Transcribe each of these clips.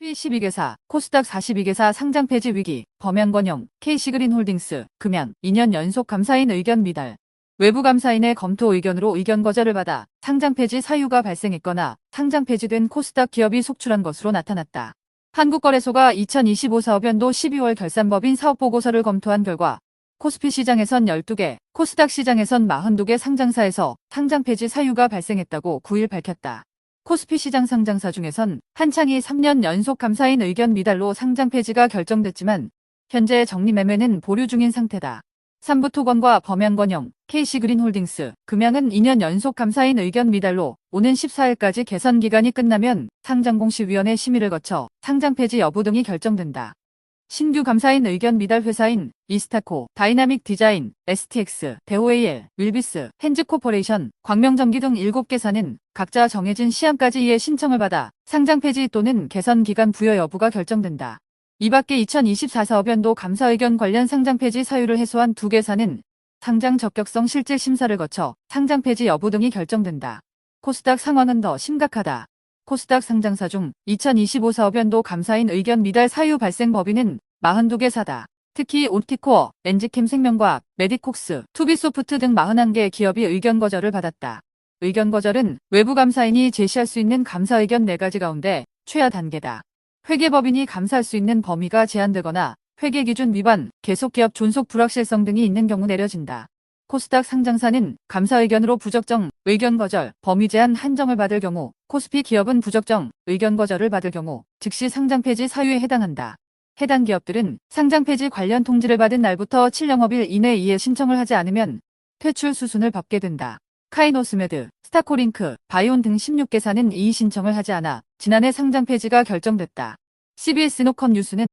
코스피 12개사, 코스닥 42개사 상장 폐지 위기, 범양건영, KC그린홀딩스, 금양, 2년 연속 감사인 의견 미달. 외부 감사인의 검토 의견으로 의견 거절을 받아 상장 폐지 사유가 발생했거나 상장 폐지된 코스닥 기업이 속출한 것으로 나타났다. 한국거래소가 2025 사업연도 12월 결산법인 사업보고서를 검토한 결과 코스피 시장에선 12개, 코스닥 시장에선 42개 상장사에서 상장 폐지 사유가 발생했다고 9일 밝혔다. 코스피 시장 상장사 중에선 한창이 3년 연속 감사인 의견 미달로 상장 폐지가 결정됐지만 현재 정리매매는 보류 중인 상태다. 삼부토건과 범양건영, KC그린홀딩스, 금양은 2년 연속 감사인 의견 미달로 오는 14일까지 개선 기간이 끝나면 상장공시위원회 심의를 거쳐 상장 폐지 여부 등이 결정된다. 신규 감사인 의견 미달 회사인 이스타코, 다이나믹 디자인, STX, 대호AL, 윌비스, 핸즈코퍼레이션, 광명전기 등 7개사는 각자 정해진 시한까지 이에 신청을 받아 상장 폐지 또는 개선 기간 부여 여부가 결정된다. 이 밖에 2024 사업연도 감사 의견 관련 상장 폐지 사유를 해소한 2개사는 상장 적격성 실질 심사를 거쳐 상장 폐지 여부 등이 결정된다. 코스닥 상황은 더 심각하다. 코스닥 상장사 중 2025 사업연도 감사인 의견 미달 사유 발생 법인은 42개사다. 특히 옵티코어, 엔지캠생명과학, 메디콕스, 투비소프트 등 41개 기업이 의견 거절을 받았다. 의견 거절은 외부 감사인이 제시할 수 있는 감사 의견 4가지 가운데 최하 단계다. 회계법인이 감사할 수 있는 범위가 제한되거나 회계기준 위반, 계속기업 존속 불확실성 등이 있는 경우 내려진다. 코스닥 상장사는 감사 의견으로 부적정, 의견 거절, 범위 제한 한정을 받을 경우, 코스피 기업은 부적정, 의견 거절을 받을 경우 즉시 상장 폐지 사유에 해당한다. 해당 기업들은 상장 폐지 관련 통지를 받은 날부터 7영업일 이내 이에 신청을 하지 않으면 퇴출 수순을 밟게 된다. 카이노스메드, 스타코링크, 바이온 등 16개사는 이의 신청을 하지 않아 지난해 상장 폐지가 결정됐다. CBS 노컷 뉴스는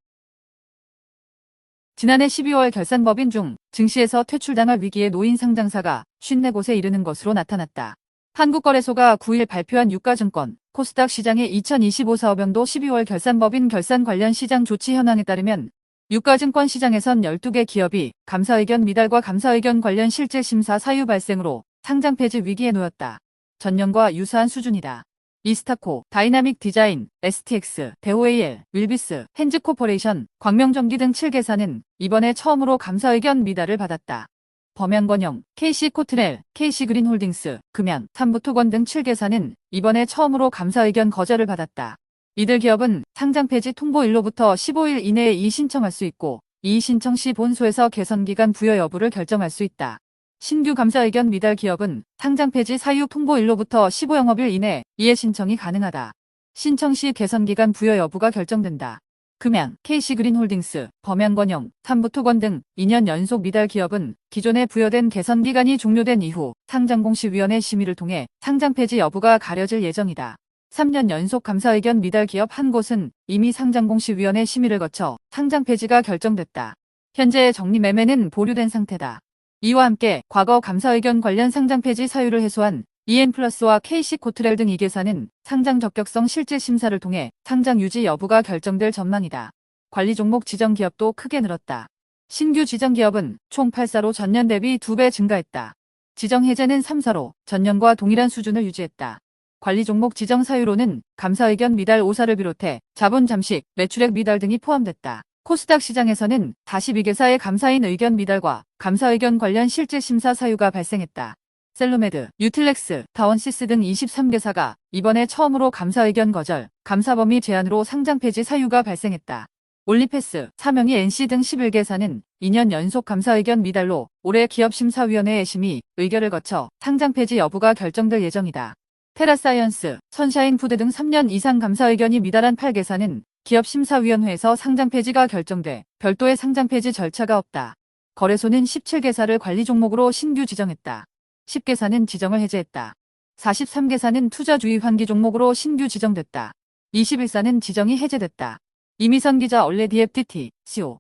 지난해 12월 결산법인 중 증시에서 퇴출당할 위기에 놓인 상장사가 54곳에 이르는 것으로 나타났다. 한국거래소가 9일 발표한 유가증권, 코스닥 시장의 2025 사업연도 12월 결산법인 결산 관련 시장 조치 현황에 따르면 유가증권 시장에선 12개 기업이 감사의견 미달과 감사의견 관련 실질심사 사유 발생으로 상장 폐지 위기에 놓였다. 전년과 유사한 수준이다. 이스타코, 다이나믹 디자인, STX, 대호AL, 윌비스, 핸즈코퍼레이션, 광명전기 등 7개사는 이번에 처음으로 감사의견 미달을 받았다. 범양건영, KC코트넬, KC그린홀딩스, 금양, 삼부토건 등 7개사는 이번에 처음으로 감사의견 거절을 받았다. 이들 기업은 상장 폐지 통보일로부터 15일 이내에 이의 신청할 수 있고 이의 신청 시 본소에서 개선기간 부여 여부를 결정할 수 있다. 신규 감사 의견 미달 기업은 상장 폐지 사유 통보일로부터 15영업일 이내 이해 신청이 가능하다. 신청 시 개선기간 부여 여부가 결정된다. 금양, KC그린홀딩스, 범양건영, 삼부토건 등 2년 연속 미달 기업은 기존에 부여된 개선기간이 종료된 이후 상장공시위원회 심의를 통해 상장 폐지 여부가 가려질 예정이다. 3년 연속 감사 의견 미달 기업 한 곳은 이미 상장공시위원회 심의를 거쳐 상장 폐지가 결정됐다. 현재 정리매매는 보류된 상태다. 이와 함께 과거 감사 의견 관련 상장 폐지 사유를 해소한 EM플러스와 KC코트렐 등 2개사는 상장 적격성 실질 심사를 통해 상장 유지 여부가 결정될 전망이다. 관리 종목 지정 기업도 크게 늘었다. 신규 지정 기업은 총 8사로 전년 대비 2배 증가했다. 지정 해제는 3사로 전년과 동일한 수준을 유지했다. 관리 종목 지정 사유로는 감사 의견 미달 5사를 비롯해 자본 잠식, 매출액 미달 등이 포함됐다. 코스닥 시장에서는 42개사의 감사인 의견 미달과 감사 의견 관련 실질 심사 사유가 발생했다. 셀로메드, 뉴틸렉스, 다원시스 등 23개사가 이번에 처음으로 감사 의견 거절, 감사 범위 제한으로 상장 폐지 사유가 발생했다. 올리패스, 사명이 NC 등 11개사는 2년 연속 감사 의견 미달로 올해 기업심사위원회의 심의, 의결을 거쳐 상장 폐지 여부가 결정될 예정이다. 테라사이언스, 선샤인푸드 등 3년 이상 감사 의견이 미달한 8개사는 기업심사위원회에서 상장 폐지가 결정돼 별도의 상장 폐지 절차가 없다. 거래소는 17개사를 관리 종목으로 신규 지정했다. 10개사는 지정을 해제했다. 43개사는 투자주의 환기 종목으로 신규 지정됐다. 21사는 지정이 해제됐다. 이미선 기자, 얼레디앱 DT, CO